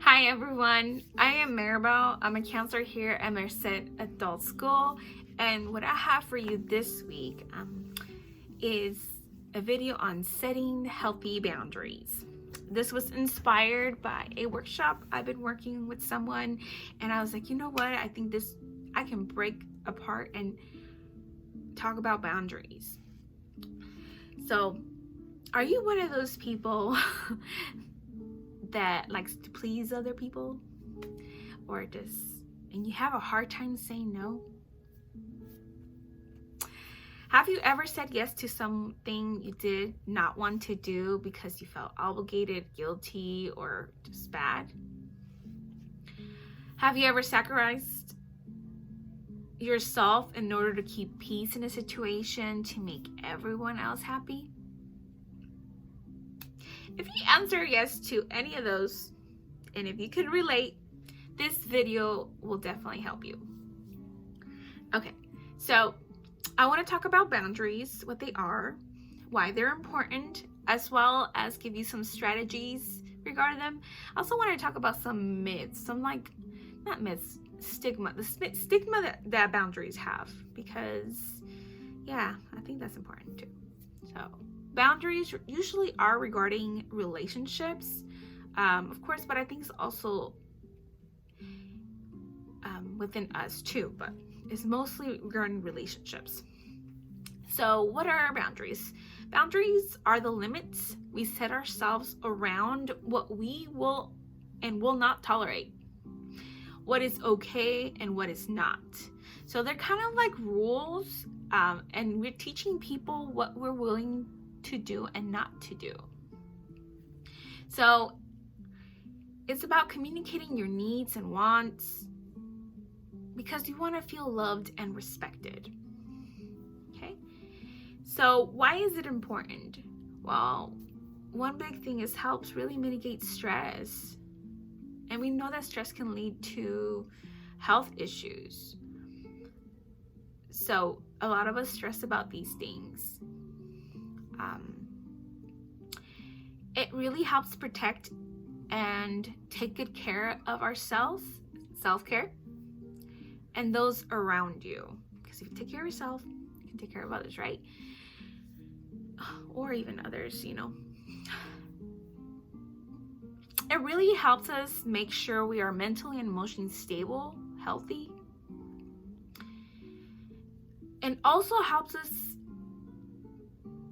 Hi everyone, I am Maribel. I'm a counselor here at Merced Adult School, and what I have for you this week is a video on setting healthy boundaries. This was inspired by a workshop I've been working with someone, and I was like, you know what, I think I can break apart and talk about boundaries. So, are you one of those people that likes to please other people, and you have a hard time saying no? Have you ever said yes to something you did not want to do because you felt obligated, guilty, or just bad? Have you ever sacrificed yourself in order to keep peace in a situation to make everyone else happy? If you answer yes to any of those, and if you can relate, this video will definitely help you. Okay, so I want to talk about boundaries, what they are, why they're important, as well as give you some strategies regarding them. I also want to talk about some myths, not myths, stigma, the stigma that boundaries have, because yeah, I think that's important too. So boundaries usually are regarding relationships, of course, but I think it's also within us too, but it's mostly regarding relationships. So what are our boundaries? Boundaries are the limits we set ourselves around what we will and will not tolerate, what is okay and what is not. So they're kind of like rules, and we're teaching people what we're willing to do and not to do. So it's about communicating your needs and wants because you want to feel loved and respected. Okay? So why is it important? Well, one big thing is helps really mitigate stress. And we know that stress can lead to health issues. So a lot of us stress about these things. It really helps protect and take good care of ourselves, self-care, and those around you. Because if you take care of yourself, you can take care of others, right? Or even others, It really helps us make sure we are mentally and emotionally stable, healthy. And also helps us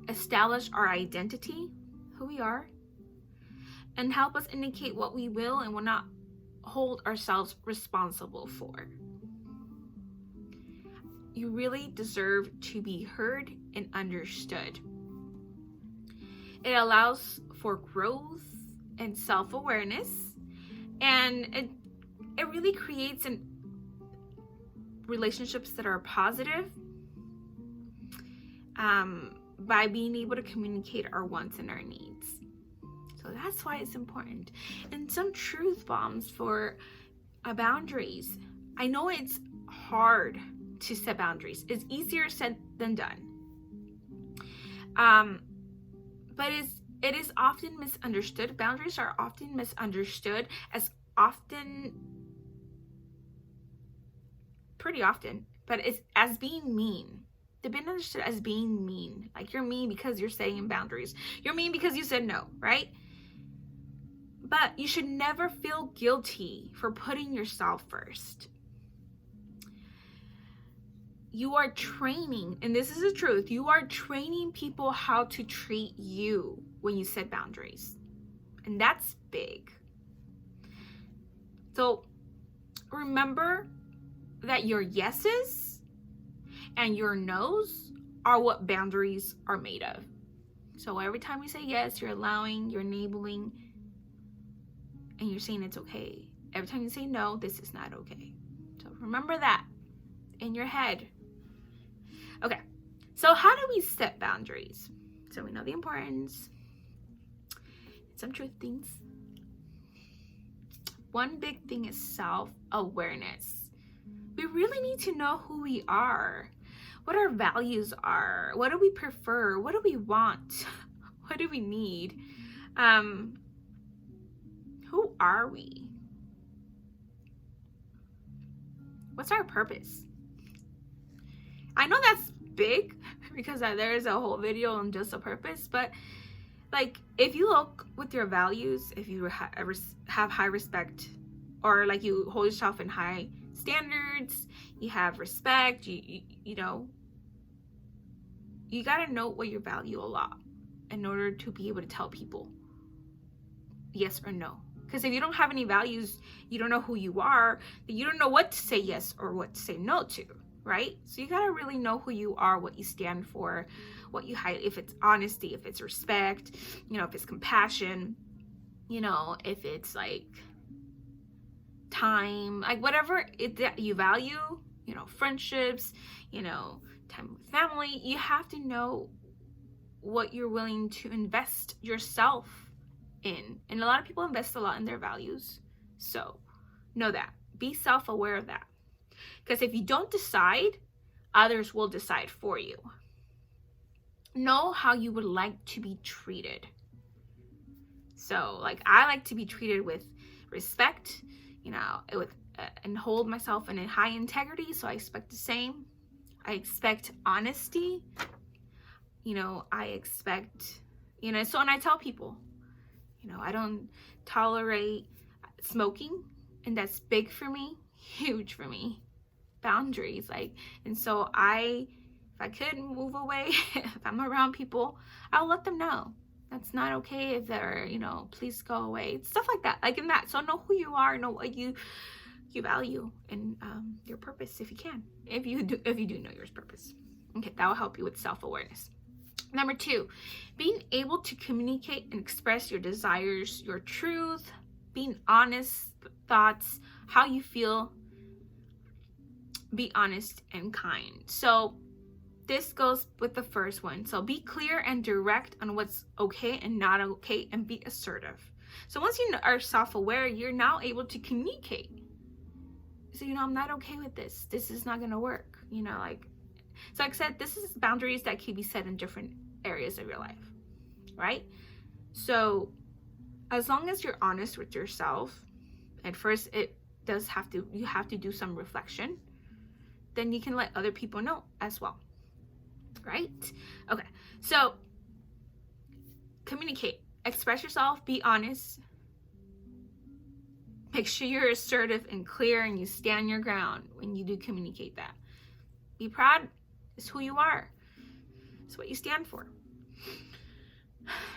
establish our identity, who we are, and help us indicate what we will and will not hold ourselves responsible for. You really deserve to be heard and understood. It allows for growth and self-awareness, and it really creates relationships that are positive, by being able to communicate our wants and our needs. So that's why it's important. And some truth bombs for boundaries. I know it's hard to set boundaries. It's easier said than done. But it is often misunderstood. Boundaries are often misunderstood pretty often, but it's as being mean. They've been understood as being mean. Like you're mean because you're saying boundaries. You're mean because you said no, right? But you should never feel guilty for putting yourself first. You are training, and this is the truth, you are training people how to treat you when you set boundaries. And that's big. So remember that your yeses and your no's are what boundaries are made of. So every time you say yes, you're allowing, you're enabling, and you're saying it's okay. Every time you say no, this is not okay. So remember that in your head. Okay, so how do we set boundaries? So we know the importance, some truth things. One big thing is self-awareness. We really need to know who we are, what our values are, what do we prefer, what do we want, what do we need, who are we? What's our purpose? I know that's big because there is a whole video on just a purpose, but like if you look with your values, if you have high respect, or like you hold yourself in high standards, you have respect, you know, you gotta know what you value a lot in order to be able to tell people yes or no. Because if you don't have any values, you don't know who you are, you don't know what to say yes or what to say no to, right? So you gotta really know who you are, what you stand for, what you hide, if it's honesty, if it's respect, you know, if it's compassion, you know, if it's like time, like whatever it that you value, you know, friendships, you know, time with family, you have to know what you're willing to invest yourself in. And a lot of people invest a lot in their values. So know that. Be self-aware of that. Because if you don't decide, others will decide for you. Know how you would like to be treated. So like I like to be treated with respect, you know, with and hold myself in a high integrity, so I expect the same. I expect honesty, you know, I expect, you know, so, and I tell people, you know, I don't tolerate smoking, and that's big for me, huge for me. Boundaries, like, and so if I could move away, if I'm around people, I'll let them know that's not okay. If they're, you know, please go away, stuff like that, like in that. So know who you are, know what you value, and your purpose, if you can, if you do know your purpose. Okay, that will help you with self-awareness. Number 2, being able to communicate and express your desires, your truth, being honest, thoughts, how you feel, be honest and kind. So this goes with the first one. So be clear and direct on what's okay and not okay, and be assertive. So once you are self-aware, you're now able to communicate. So, you know, I'm not okay with this. This is not going to work. You know, like, so like I said, this is boundaries that can be set in different areas of your life, right? So as long as you're honest with yourself, at first you have to do some reflection, then you can let other people know as well, right? Okay, so communicate, express yourself, be honest, make sure you're assertive and clear, and you stand your ground when you do communicate that. Be proud. It's who you are. It's what you stand for.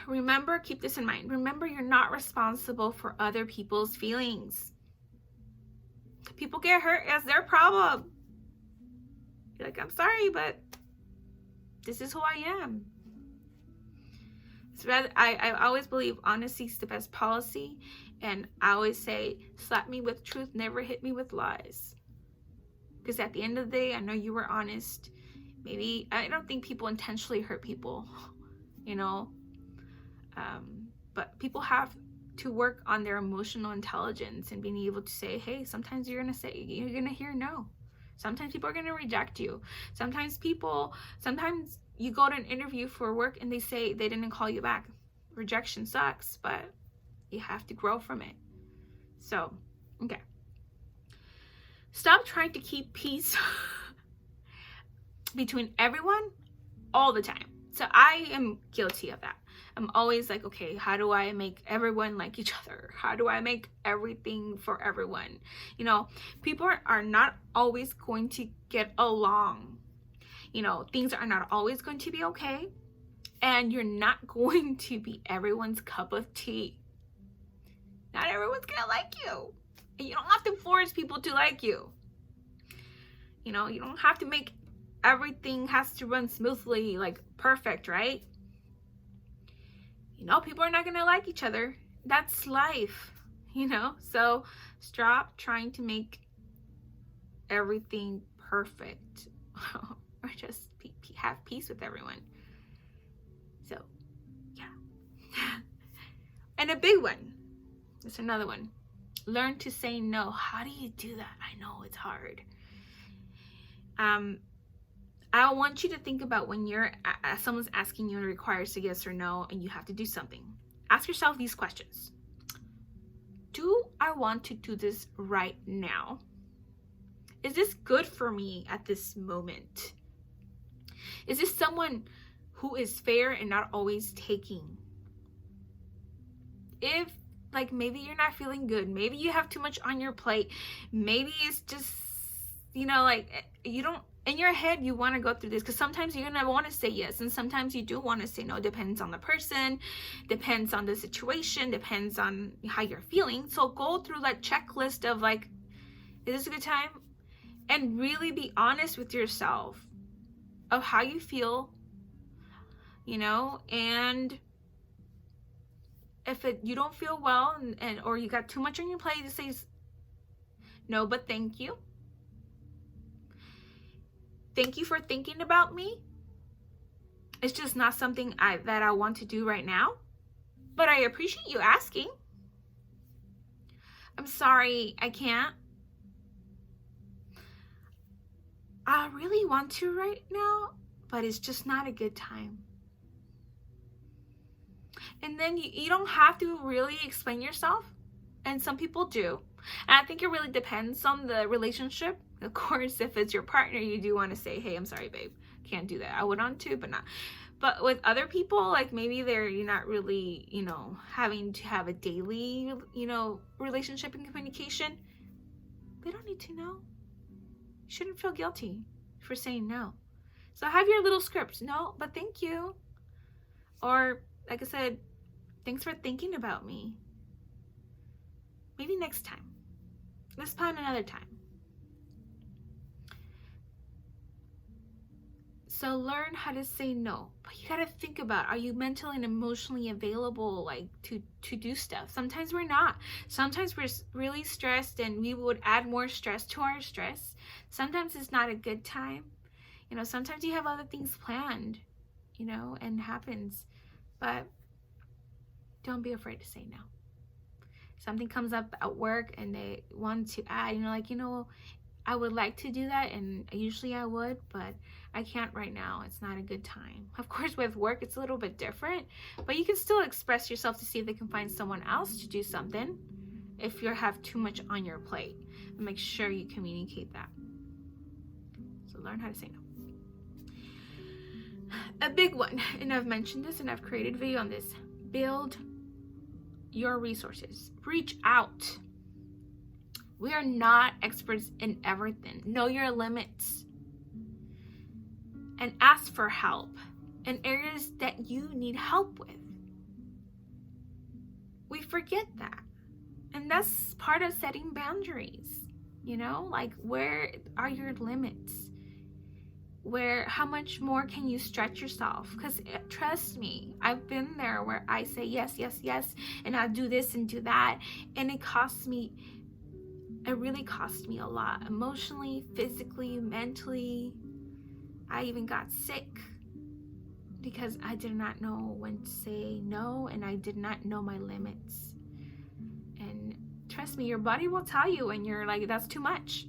Remember, keep this in mind. Remember, you're not responsible for other people's feelings. People get hurt, as their problem. You're like, I'm sorry, but this is who I am. I always believe honesty is the best policy. And I always say, slap me with truth, never hit me with lies. Because at the end of the day, I know you were honest. Maybe, I don't think people intentionally hurt people, you know. But people have to work on their emotional intelligence and being able to say, hey, sometimes you're going to hear no. Sometimes people are going to reject you. Sometimes you go to an interview for work and they say they didn't call you back. Rejection sucks, but you have to grow from it. So, okay. Stop trying to keep peace between everyone all the time. So I am guilty of that. I'm always like, okay, how do I make everyone like each other? How do I make everything for everyone? You know, people are not always going to get along. You know, things are not always going to be okay. And you're not going to be everyone's cup of tea. Not everyone's gonna like you. And you don't have to force people to like you. You know, you don't have to make everything has to run smoothly, like perfect, right? You know, people are not gonna like each other. That's life, you know? So stop trying to make everything perfect or just have peace with everyone. So, yeah. And a big one. It's another one. Learn to say no. How do you do that? I know it's hard. I want you to think about when someone's asking you and requires a yes or no, and you have to do something. Ask yourself these questions. Do I want to do this right now? Is this good for me at this moment? Is this someone who is fair and not always taking? If, like, maybe you're not feeling good, maybe you have too much on your plate, maybe it's just, you know, like, you don't, in your head, you want to go through this, because sometimes you're going to want to say yes, and sometimes you do want to say no. Depends on the person, depends on the situation, depends on how you're feeling. So go through that checklist of, like, is this a good time? And really be honest with yourself of how you feel, you know, and if you don't feel well and or you got too much on your plate, just say no, but thank you. Thank you for thinking about me. It's just not something that I want to do right now, but I appreciate you asking. I'm sorry, I can't. I really want to right now, but it's just not a good time. And then you don't have to really explain yourself. And some people do. And I think it really depends on the relationship. Of course, if it's your partner, you do want to say, hey, I'm sorry, babe. Can't do that. I would want to, but not. But with other people, like maybe you're not really, you know, having to have a daily, you know, relationship and communication. They don't need to know. You shouldn't feel guilty for saying no. So have your little script. No, but thank you. Or, like I said, thanks for thinking about me. Maybe next time. Let's plan another time. So learn how to say no. But you gotta think about, are you mentally and emotionally available, like to do stuff? Sometimes we're not. Sometimes we're really stressed and we would add more stress to our stress. Sometimes it's not a good time. You know, sometimes you have other things planned, you know, and happens. But don't be afraid to say no. Something comes up at work and they want to add, you know, like, you know, I would like to do that and usually I would, but I can't right now. It's not a good time. Of course, with work, it's a little bit different, but you can still express yourself to see if they can find someone else to do something if you have too much on your plate. Make sure you communicate that. So learn how to say no. A big one, and I've mentioned this and I've created a video on this, build your resources. Reach out. We are not experts in everything. Know your limits and ask for help in areas that you need help with. We forget that. And that's part of setting boundaries. You know, like, where are your limits? How much more can you stretch yourself? Because trust me, I've been there where I say yes, yes, yes, and I'll do this and do that. And it really cost me a lot, emotionally, physically, mentally. I even got sick because I did not know when to say no, and I did not know my limits. And trust me, your body will tell you when you're like, that's too much.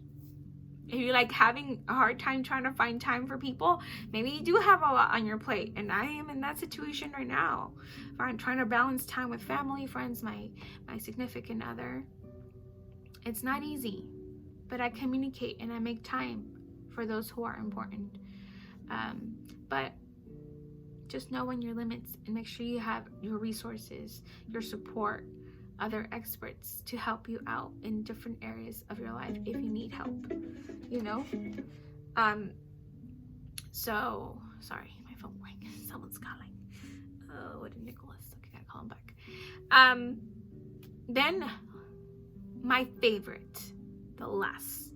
If you're like having a hard time trying to find time for people, maybe you do have a lot on your plate. And I am in that situation right now. I'm trying to balance time with family, friends, my significant other. It's not easy, but I communicate and I make time for those who are important. But just know when your limits and make sure you have your resources, your support, other experts to help you out in different areas of your life if you need help, you know? So, sorry, my phone rang. Someone's calling. Oh, what a Nicholas. Okay, gotta call him back. Then, my favorite, the last,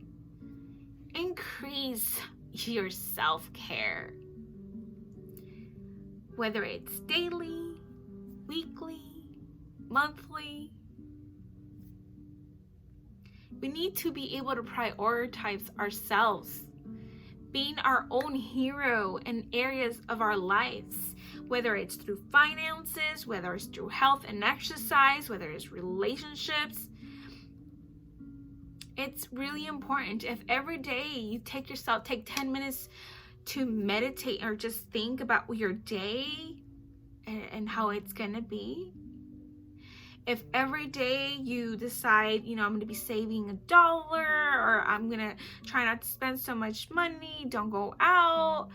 increase your self-care. Whether it's daily, weekly, monthly, we need to be able to prioritize ourselves, being our own hero in areas of our lives, whether it's through finances, whether it's through health and exercise, whether it's relationships. It's really important. If every day you take 10 minutes to meditate or just think about your day and how it's gonna be, If every day you decide, I'm going to be saving $1, or I'm going to try not to spend so much money, don't go out,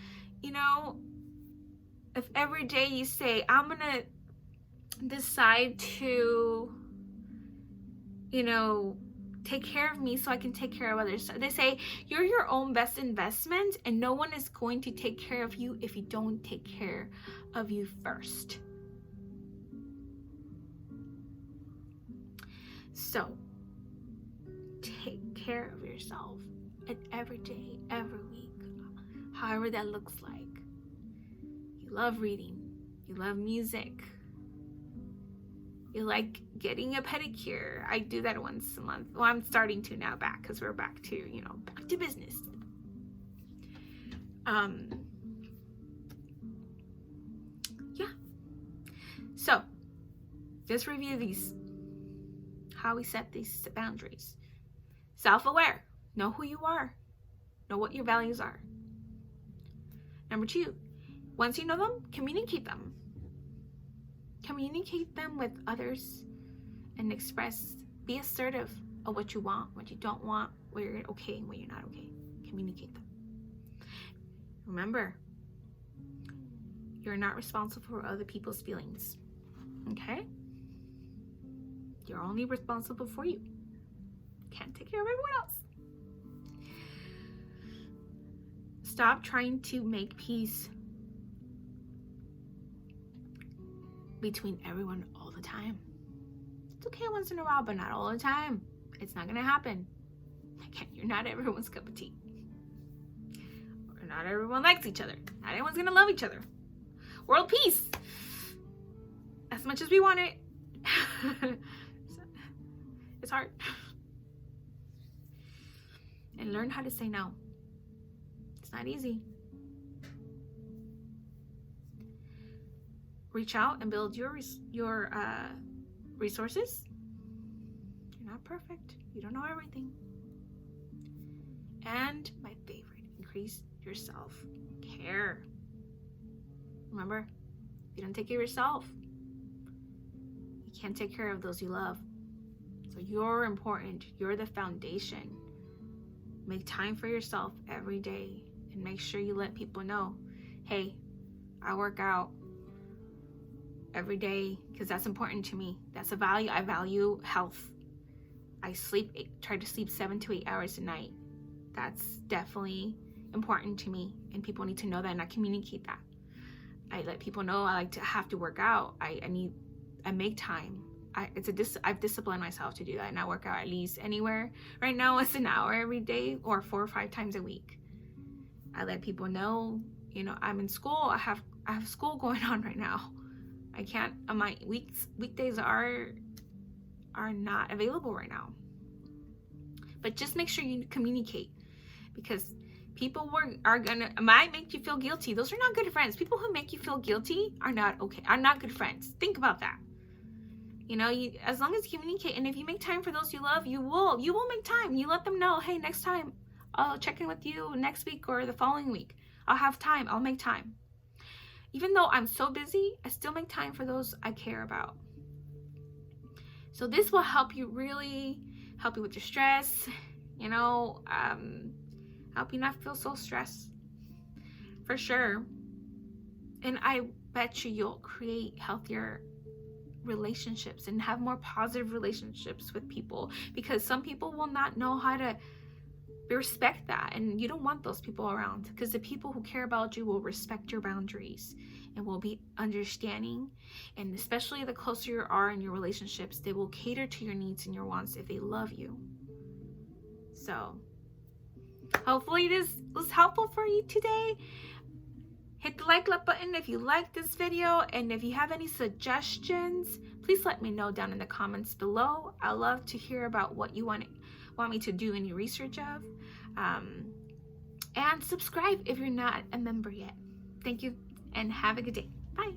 if every day you say, I'm going to decide to, take care of me so I can take care of others. They say you're your own best investment, and no one is going to take care of you if you don't take care of you first. So take care of yourself, and every day, every week, however that looks like. You love reading, you love music, you like getting a pedicure. I do that once a month. Well, I'm starting to now, because we're back to, back to business. Yeah. So, just review these. How we set these boundaries. Self-aware. Know who you are. Know what your values are. Number 2, once you know them, communicate them. Communicate them with others and express, be assertive of what you want, what you don't want, where you're okay and where you're not okay. Communicate them. Remember, you're not responsible for other people's feelings. Okay? You're only responsible for you. Can't take care of everyone else. Stop trying to make peace between everyone all the time. It's okay once in a while, but not all the time. It's not going to happen. Again, you're not everyone's cup of tea. Or not everyone likes each other. Not everyone's going to love each other. World peace. As much as we want it, it's hard. And learn how to say no. It's not easy. Reach out and build your resources. You're not perfect. You don't know everything. And my favorite, increase your self-care. Remember, if you don't take care of yourself, you can't take care of those you love. So you're important. You're the foundation. Make time for yourself every day, and make sure you let people know, hey, I work out every day because that's important to me. That's a value. I value health. I try to sleep 7 to 8 hours a night. That's definitely important to me, and people need to know that, and I communicate that. I let people know I have to work out. I make time. I've disciplined myself to do that, and I work out at least anywhere. Right now it's an hour every day, or 4 or 5 times a week. I let people know, I'm in school. I have school going on right now. I can't. My weekdays are not available right now. But just make sure you communicate, because people might make you feel guilty. Those are not good friends. People who make you feel guilty are not good friends. Think about that. As long as you communicate, and if you make time for those you love, you will make time. You let them know, hey, next time I'll check in with you next week or the following week. I'll have time. I'll make time. Even though I'm so busy, I still make time for those I care about. So this will help you with your stress, help you not feel so stressed, for sure. And I bet you'll create healthier relationships and have more positive relationships with people, because some people will not know how to respect that, and you don't want those people around, because the people who care about you will respect your boundaries and will be understanding, and especially the closer you are in your relationships, they will cater to your needs and your wants if they love you. So hopefully this was helpful for you today. Hit the like button if you like this video, and if you have any suggestions, please let me know down in the comments below. I love to hear about what you want me to do any research of. And subscribe if you're not a member yet. Thank you, and have a good day. Bye.